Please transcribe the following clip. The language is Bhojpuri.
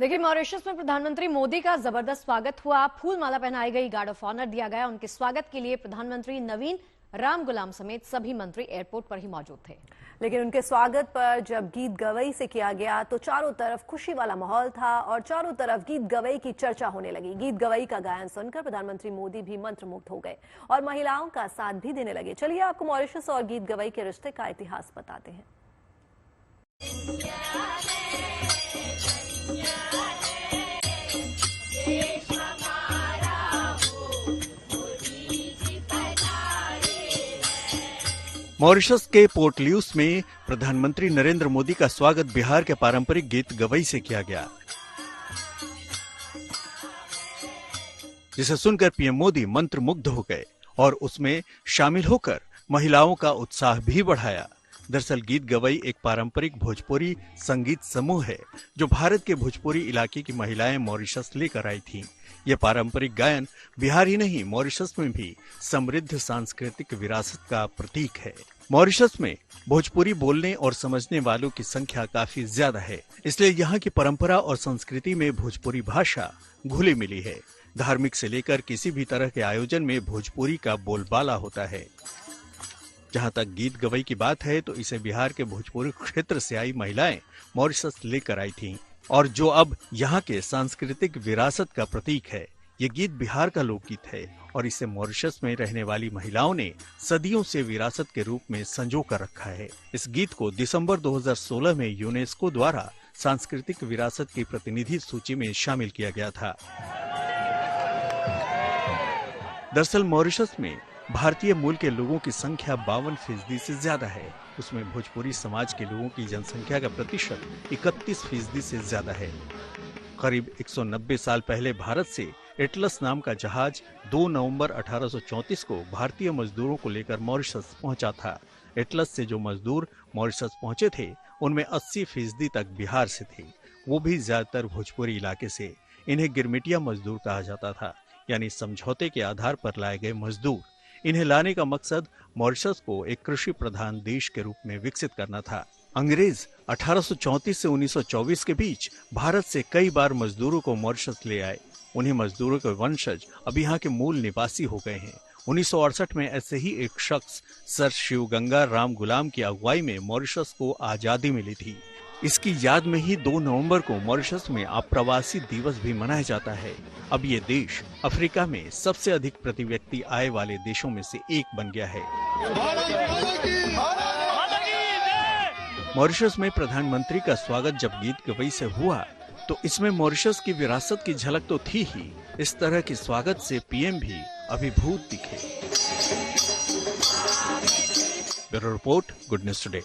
देखिए, मॉरिशस में प्रधानमंत्री मोदी का जबरदस्त स्वागत हुआ। फूल माला पहनाई गई, गार्ड ऑफ ऑनर दिया गया। उनके स्वागत के लिए प्रधानमंत्री नवीन राम गुलाम समेत सभी मंत्री एयरपोर्ट पर ही मौजूद थे। लेकिन उनके स्वागत पर जब गीत गवई से किया गया तो चारों तरफ खुशी वाला माहौल था और चारों तरफ गीत गवई की चर्चा होने लगी। गीत गवई का गायन सुनकर प्रधानमंत्री मोदी भी मंत्रमुग्ध हो गए और महिलाओं का साथ भी देने लगे। चलिए आपको मॉरिशस और गीत गवई के रिश्ते का इतिहास बताते हैं। मॉरिशस के पोर्ट लुइस में प्रधानमंत्री नरेंद्र मोदी का स्वागत बिहार के पारंपरिक गीत गवई से किया गया, जिसे सुनकर पीएम मोदी मंत्रमुग्ध हो गए और उसमें शामिल होकर महिलाओं का उत्साह भी बढ़ाया। दरअसल गीत गवई एक पारंपरिक भोजपुरी संगीत समूह है जो भारत के भोजपुरी इलाके की महिलाएं मॉरिशस लेकर आई थीं। यह पारंपरिक गायन बिहार ही नहीं मॉरिशस में भी समृद्ध सांस्कृतिक विरासत का प्रतीक है। मॉरिशस में भोजपुरी बोलने और समझने वालों की संख्या काफी ज्यादा है, इसलिए यहाँ की परंपरा और संस्कृति में भोजपुरी भाषा घुली मिली है। धार्मिक से लेकर किसी भी तरह के आयोजन में भोजपुरी का बोलबाला होता है। जहाँ तक गीत गवई की बात है तो इसे बिहार के भोजपुरी क्षेत्र से आई महिलाएं मॉरिशस लेकर आई थीं और जो अब यहाँ के सांस्कृतिक विरासत का प्रतीक है। ये गीत बिहार का लोकगीत है और इसे मॉरिशस में रहने वाली महिलाओं ने सदियों से विरासत के रूप में संजो कर रखा है। इस गीत को दिसंबर 2016 में यूनेस्को द्वारा सांस्कृतिक विरासत की प्रतिनिधि सूची में शामिल किया गया था। दरअसल मॉरिशस में भारतीय मूल के लोगों की संख्या 52% से ज्यादा है। उसमें भोजपुरी समाज के लोगों की जनसंख्या का प्रतिशत 31% से ज्यादा है। करीब 190 साल पहले भारत से एटलस नाम का जहाज 2 नवंबर 1834 को भारतीय मजदूरों को लेकर मॉरिशस पहुंचा था। एटलस से जो मजदूर मॉरिशस पहुंचे थे उनमें 80% तक बिहार से थे, वो भी ज्यादातर भोजपुरी इलाके से। इन्हें गिरमिटिया मजदूर कहा जाता था, यानी समझौते के आधार पर लाए गए मजदूर। इन्हें लाने का मकसद मॉरिशस को एक कृषि प्रधान देश के रूप में विकसित करना था। अंग्रेज 1834 से 1924 के बीच भारत से कई बार मजदूरों को मॉरिशस ले आए। उन्हीं मजदूरों के वंशज अब यहाँ के मूल निवासी हो गए हैं। 1968 में ऐसे ही एक शख्स सर शिवगंगा राम गुलाम की अगुवाई में मॉरिशस को आजादी मिली थी। इसकी याद में ही 2 नवंबर को मॉरिशस में अप्रवासी दिवस भी मनाया जाता है। अब ये देश अफ्रीका में सबसे अधिक प्रति व्यक्ति आय वाले देशों में से एक बन गया है। मॉरिशस में प्रधानमंत्री का स्वागत जब गीत गवई से हुआ तो इसमें मॉरिशस की विरासत की झलक तो थी ही, इस तरह के स्वागत से पीएम भी अभिभूत दिखे। Bureau report, good news today.